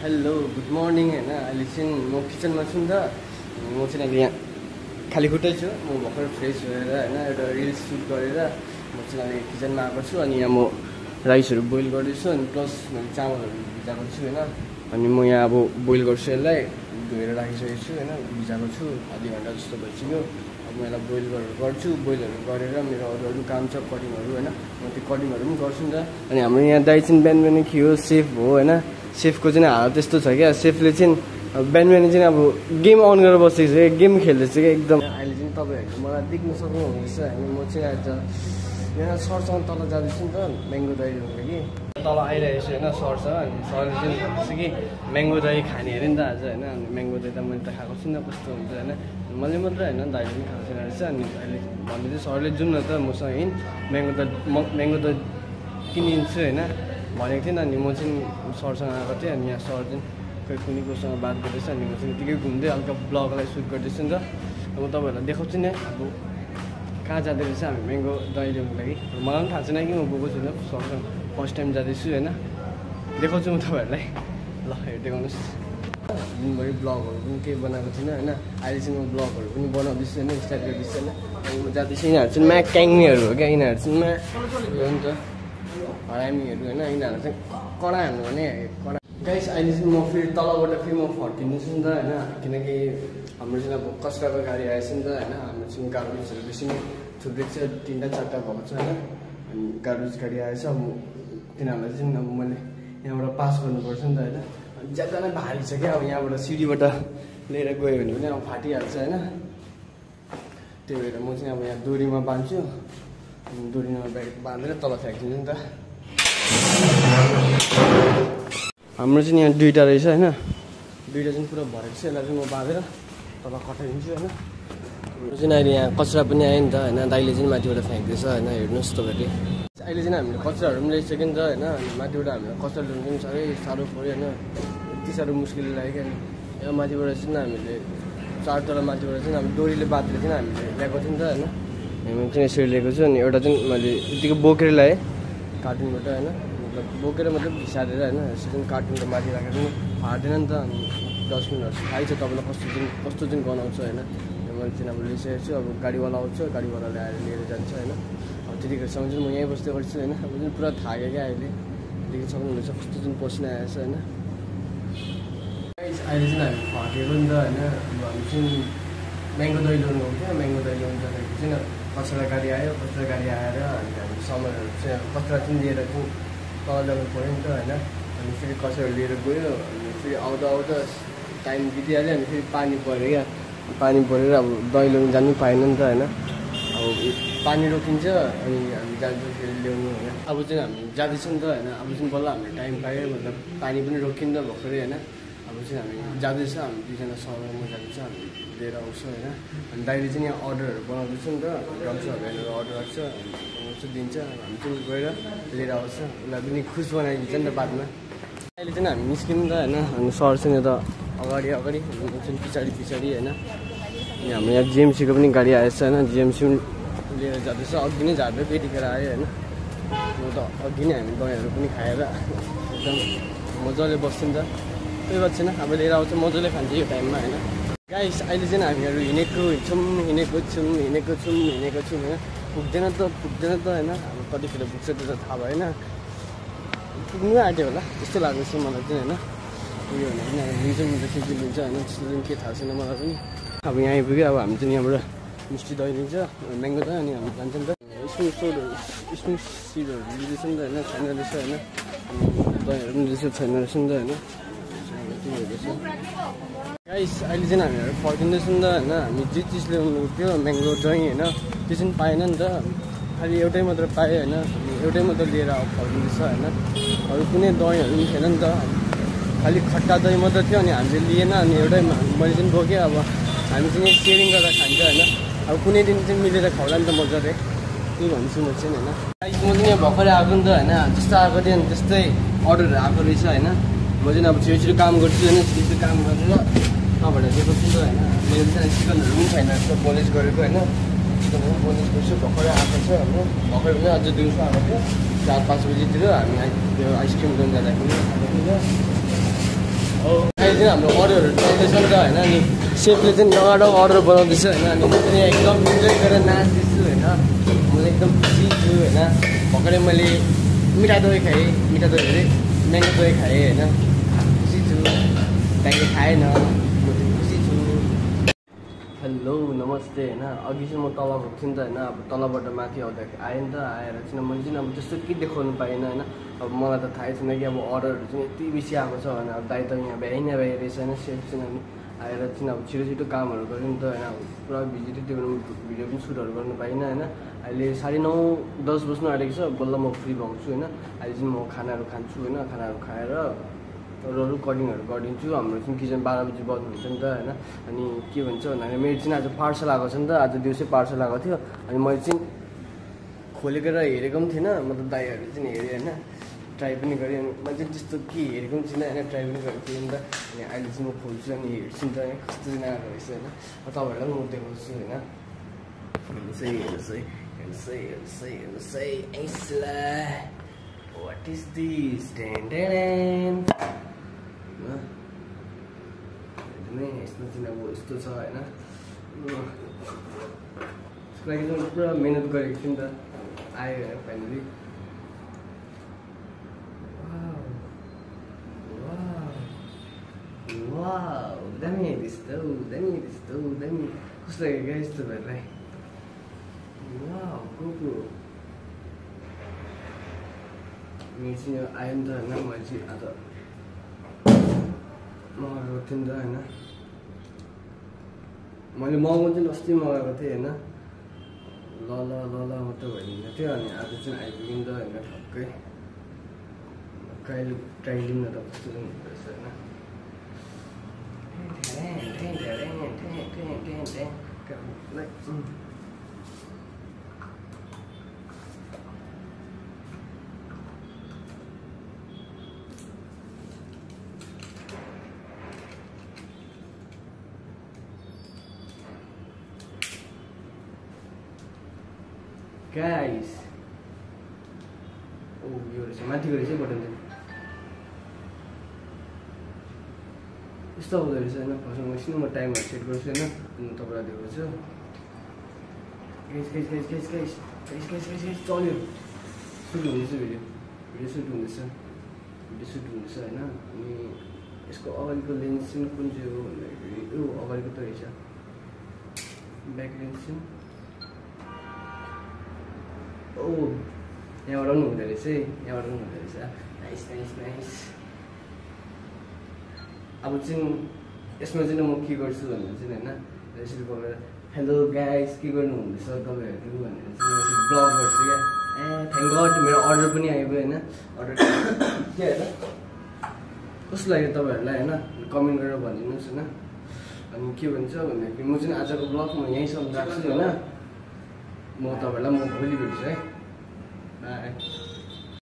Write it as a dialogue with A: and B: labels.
A: Hello good morning होइन अहिले चाहिँ म किचनमा छु नि त म चाहिँ अहिले यहाँ खाली खुट्टै छु म भर्खर फ्रेस भएर होइन एउटा रिल्स सुट गरेर म चाहिँ अहिले किचनमा आएको छु अनि यहाँ म राइसहरू बोइल गर्दैछु अनि प्लस मैले चामलहरू भिजाएको छु होइन अनि म यहाँ अब बोइल गर्छु यसलाई धोएर राखिसकेको छु होइन भिजाएको छु आधी घन्टा जस्तो भइसक्यो अब म यसलाई बोइल गर्छु बोइलहरू गरेर मेरो अरू काम छ कटिङहरू होइन म त्यो कटिङहरू पनि गर्छु नि त अनि हाम्रो यहाँ दाइ चाहिँ बिहान बिहान के हो सेफ हो होइन सेफको चाहिँ हालत त्यस्तो छ क्या सेफले चाहिँ बिहान बिहान चाहिँ अब गेम अन गरेर बसेको छ क्या गेम खेल्दैछ क्या एकदम अहिले चाहिँ तपाईँहरूले मलाई देख्न सक्नुहुँदैछ होइन म चाहिँ आज यहाँ सरसँग तल जाँदैछु नि त म्याङ्गो दही ल्याउनु कि तल आइरहेको छु होइन सरसँग अनि सरले चाहिँ भन्दैछ कि म्याङ्गो दही खाने अरे नि त आज होइन अनि म्याङ्गो दही त मैले त खाएको छुइनँ कस्तो हुन्छ होइन मैले मात्रै होइन दाइले पनि खाएको छैन रहेछ अनि अहिले भन्दै चाहिँ सरले जाउँ न त मसँग हिँड म्याङ्गो दही किनिदिन्छु होइन भनेको थिएँ अनि म चाहिँ सरसँग आएको थिएँ अनि यहाँ सर चाहिँ कोही कुनै कोसँग बात गर्दैछ अनि म चाहिँ यतिकै घुम्दै हल्का ब्लगलाई सुट गर्दैछु नि त अब तपाईँहरूलाई देखाउँछु नि अब कहाँ जाँदै रहेछ हामी म्याङ्गो दही ल्याउनुको लागि मलाई पनि थाहा छैन कि म गएको छुइनँ सरसँग फर्स्ट टाइम जाँदैछु होइन देखाउँछु म तपाईँहरूलाई ल हेर्दै गर्नुहोस् दिनभरि ब्लगहरू पनि केही बनाएको थिइनँ होइन अहिले चाहिँ म ब्लगहरू पनि बनाउँदैछु होइन स्टार्ट गर्दैछु होइन अनि म जाँदैछु यिनीहरू चाहिँ म्याक क्याङ्नीहरू हो क्या यिनीहरू चाहिँ हो नि त हरामीहरू होइन यिनीहरू चाहिँ कडा हान्नु भने कडा गाइस अहिले चाहिँ म फेरि तलबाट फेरि म फर्किँदैछु नि त होइन किनकि हाम्रो चाहिँ अब कचराको गाडी आएछ नि त होइन हाम्रो चाहिँ गार्बेजहरू बेसी नै थुप्रै छ 3टा 4टा भएको छ होइन अनि गार्बेज गाडी आएछ अब तिनीहरूलाई चाहिँ अब मैले यहाँबाट पास गर्नुपर्छ नि त होइन ज्यादा नै भारी छ क्या अब यहाँबाट सिडीबाट लिएर गयो भने पनि अब फाटिहाल्छ होइन त्यही भएर म चाहिँ अब यहाँ डोरीमा बाँध्छु डोरीमा बाँधेर तल फ्याँकिदिन्छु नि त हाम्रो चाहिँ यहाँ 2टा रहेछ होइन 2टा चाहिँ पुरा भरेको छ यसलाई चाहिँ म बाँधेर तल कटाइदिन्छु होइन हाम्रो चाहिँ अहिले यहाँ कचरा पनि आयो नि त होइन दाइले चाहिँ माथिबाट फ्याँक्दैछ होइन हेर्नुहोस् तपाईँले अहिले चाहिँ हामीले कचराहरू पनि ल्याइसक्यो नि त होइन माथिबाट हामीले कचरा ल्याउनु पनि साह्रो पऱ्यो होइन यति साह्रो मुस्किल लाग्यो अनि यहाँ माथिबाट चाहिँ हामीले 4 तल माथिबाट चाहिँ अब डोरीले बाँधेर चाहिँ हामीले ल्याएको थियौँ नि त होइन हामी चाहिँ यसरी ल्याएको छु अनि एउटा चाहिँ मैले यतिको बोकेर ल्याएँ कार्टुनबाट होइन मतलब बोकेर मतलब घिसारेर होइन यसरी कार्टुनको माथि राखेर पनि फाट्दैन नि त अनि डस्टबिनहरू थाहै छ तपाईँलाई कस्तो चाहिँ गनाउँछ होइन मैले चाहिँ अब ल्याइसकेको छु अब गाडीवाला आउँछ गाडीवालाले आएर लिएर जान्छ होइन अब त्यतिखेरसम्म चाहिँ म यहीँ बस्दै गर्छु होइन अब चाहिँ पुरा थाक्यो क्या अहिले देखि सक्नुहुनेछ कस्तो चाहिँ पसिना आएछ होइन अहिले चाहिँ हामी फर्केको नि त होइन हामी चाहिँ म्याङ्गो दही ल्याउनु हो क्या म्याङ्गो दही ल्याउनु जाँदाखेरि चाहिँ कचरा गाडी आयो कचरा गाडी आएर अनि हामी सामानहरू चाहिँ कचरा चाहिँ लिएर चाहिँ तल ल्याउनु पऱ्यो नि त होइन अनि फेरि कचराहरू लिएर गयो अनि फेरि आउँदा आउँदा टाइम बितिहाल्यो अनि फेरि पानी पऱ्यो क्या पानी परेर अब दही ल्याउनु जानु पाएन नि त होइन अब पानी रोकिन्छ अनि हामी जान्छौँ फेरि ल्याउनु होइन अब चाहिँ हामी जाँदैछौँ नि त होइन अब चाहिँ बल्ल हामीले टाइम पायो मतलब पानी पनि रोकिन्छ भर्खरै होइन अब चाहिँ हामी जाँदैछ हामी 2जना सरमा म जाँदैछ हामी लिएर आउँछ होइन अनि दाइले चाहिँ यहाँ अर्डरहरू बनाउँदैछ नि त रक्सहरू हेरेर अर्डर गर्छ बनाउँछ दिन्छ हामी चाहिँ गएर लिएर आउँछ उसलाई पनि खुस बनाइदिन्छ नि त बादमा अहिले चाहिँ हामी निस्किनु त होइन अनि सर चाहिँ यता अगाडि चाहिँ पछाडि होइन अनि हाम्रो यहाँ जिएमसीको पनि गाडी आएछ होइन जिएमसी पनि लिएर जाँदैछ अघि नै झार्दै त्यतिखेर आयो होइन म त अघि नै हामी दहीहरू पनि खाएर एकदम मजाले बस्छौँ नि त कोही बात छैन अब लिएर आउँछ मजाले खान्छ यो टाइममा होइन गाइस अहिले चाहिँ हामीहरू हिँडेको छौँ होइन पुग्दैन त होइन अब कतिखेर पुग्छ त्यो त थाहा भएन पुग्नु आँट्यो होला त्यस्तो लाग्दैछ मलाई चाहिँ होइन उयो भने पनि लिन्छ नि त के लिन्छ होइन त्यस्तो चाहिँ के थाहा छैन मलाई पनि अब यहाँ आइपुग्यो अब हामी चाहिँ यहाँबाट मिस्टी दही लिन्छ म्याङ्गो दही अनि हामी जान्छ नि त स्मुथ सिडहरू लिँदैछ नि त होइन छैन रहेछ होइन दहीहरू पनि लिन्छ छैन रहेछ नि त होइन गाइस अहिले चाहिँ हामीहरू फर्किँदैछौँ नि त होइन हामी जे चिज ल्याउनु थियो म्याङ्गो दही होइन त्यो चाहिँ पाएन नि त खालि एउटै मात्र पाएँ होइन एउटै मात्र लिएर फर्किँदैछ होइन अरू कुनै दहीहरू पनि थिएन नि त खालि खट्टा दही मात्र थियो अनि हामीले लिएन अनि एउटै मैले चाहिँ बोकेँ अब हामी चाहिँ सेयरिङ गरेर खान्छ होइन अब कुनै दिन चाहिँ मिलेर खाउला नि त मजाले त्यही भन्छु म चाहिँ होइन गाइस म चाहिँ यहाँ भर्खरै आएको नि त होइन जस्तो आएको थियो अनि त्यस्तै अर्डरहरू आएको रहेछ होइन म चाहिँ अब छिटो काम गर्छु होइन छिटो काम गरेर नभएर दिएको छु नि त होइन मेरो चाहिँ चिकनहरू पनि छैन जस्तो बोनेस गरेको होइन चिकन पनि बोनेस गर्छु भर्खरै आएको छ हाम्रो भर्खर पनि अझ दिउँसो आएको थियो 4-5 बजीतिर हामी त्यो आइसक्रिम ल्याउनु जाँदाखेरि अहिले चाहिँ हाम्रो अर्डरहरू चल्दैछ नि त होइन अनि सेफले चाहिँ डगाडग अर्डर बनाउँदैछ होइन अनि म पनि एकदम इन्जोय गरेर नाच्दैछु होइन म एकदम खुसी छु होइन भर्खरै मैले मिठा दही खाएँ मिठा दही अरे म्याङ्गो दही खाएँ होइन खुसी छु त्यहाँदेखि खाएन म चाहिँ खुसी छु। हेलो नमस्ते होइन अघि चाहिँ म तल गएको थिएँ नि त होइन अब तलबाट माथि आउँदाखेरि आएँ नि त आएर चाहिँ मैले चाहिँ अब त्यस्तो के देखाउनु पाइनँ होइन अब मलाई त थाहै छैन कि अब अर्डरहरू चाहिँ यति बेसी आएको छ भने अब दाइ त यहाँ भ्याइ रहेछ होइन सेफ चाहिँ अनि आएर चाहिँ अब छिटो छिटो कामहरू गऱ्यो नि त होइन अब पुरा बिजी थियो त्यो बेला भिडियो पनि सुटहरू गर्नु पाइनँ होइन अहिले 9:30 10 बज्नु आँटेको छ बल्ल म फ्री भएको छु होइन अहिले चाहिँ म खानाहरू खान्छु होइन खानाहरू खाएर अरू कटिङहरू गरिदिन्छु हाम्रो चाहिँ किचन 12 बजी बन्द हुन्छ नि त होइन अनि के भन्छ भन्दाखेरि मेरो चाहिँ आज पार्सल आएको छ नि त आज दिउँसै पार्सल आएको थियो अनि मैले चाहिँ खोलेर हेरेको पनि थिइनँ मतलब दाइहरू चाहिँ हेरेँ होइन ट्राई पनि गरेँ अनि मैले चाहिँ त्यस्तो के हेरेको पनि थिइनँ होइन ट्राई पनि गरेको थिएँ नि त अनि अहिले चाहिँ म खोल्छु अनि हेर्छु नि त कस्तो चाहिँ आएको रहेछ होइन तपाईँहरूलाई पनि म देखाउँछु होइन हेर्नुहोस् है वाट इज दिस यसमा चाहिँ अब यस्तो छ होइन यसको लागि चाहिँ पुरा मिहिनेत गरेको थिएँ नि त आयो होइन फाइनली दामी त्यस्तो दामी कस्तो लाग्यो क्या यस्तो भएरलाई मेरो चाहिँ यो आयो नि त होइन मैले चाहिँ आज मगाएको थिएँ नि त होइन मैले मगाउनु चाहिँ अस्ति मगाएको थिएँ होइन ल मात्रै भइदिँदै थियो अनि आज चाहिँ आइपुग्यो नि त होइन ठक्कै कहिले ट्राई लिउँ न त कस्तो चाहिँ हुँदो रहेछ होइन गाइस ओ यो रहेछ माथिको रहेछ बटन चाहिँ यस्तो हुँदो रहेछ होइन फर्स्टमा एकछिन म टाइमहरू सेट गर्छु होइन अनि तपाईँलाई देखाउँछु गाइस चल्यो सुट हुँदैछ भिडियो सुट हुँदैछ होइन अनि यसको अगाडिको लेन्स चाहिँ कुन चाहिँ हो भन्दाखेरि यो अगाडिको त रहेछ ब्याक लेन्स चाहिँ ओ यहाँबाट पनि हुँदो रहेछ नाइस अब चाहिँ यसमा चाहिँ म के गर्छु भनेर चाहिँ होइन यसरी गरेर हेलो गाइस के गर्नु हुँदैछ तपाईँहरू भनेर चाहिँ यसरी ब्लग गर्छु क्या थ्याङ्क गड मेरो अर्डर पनि आइपुग्यो होइन अर्डर के होइन कस्तो लाग्यो तपाईँहरूलाई होइन कमेन्ट गरेर भनिदिनुहोस् होइन अनि के भन्छ भन्दाखेरि म चाहिँ आजको ब्लग म यहीँसम्म राख्छु होइन म तपाईँहरूलाई म भोलि भेट्छु है बाई।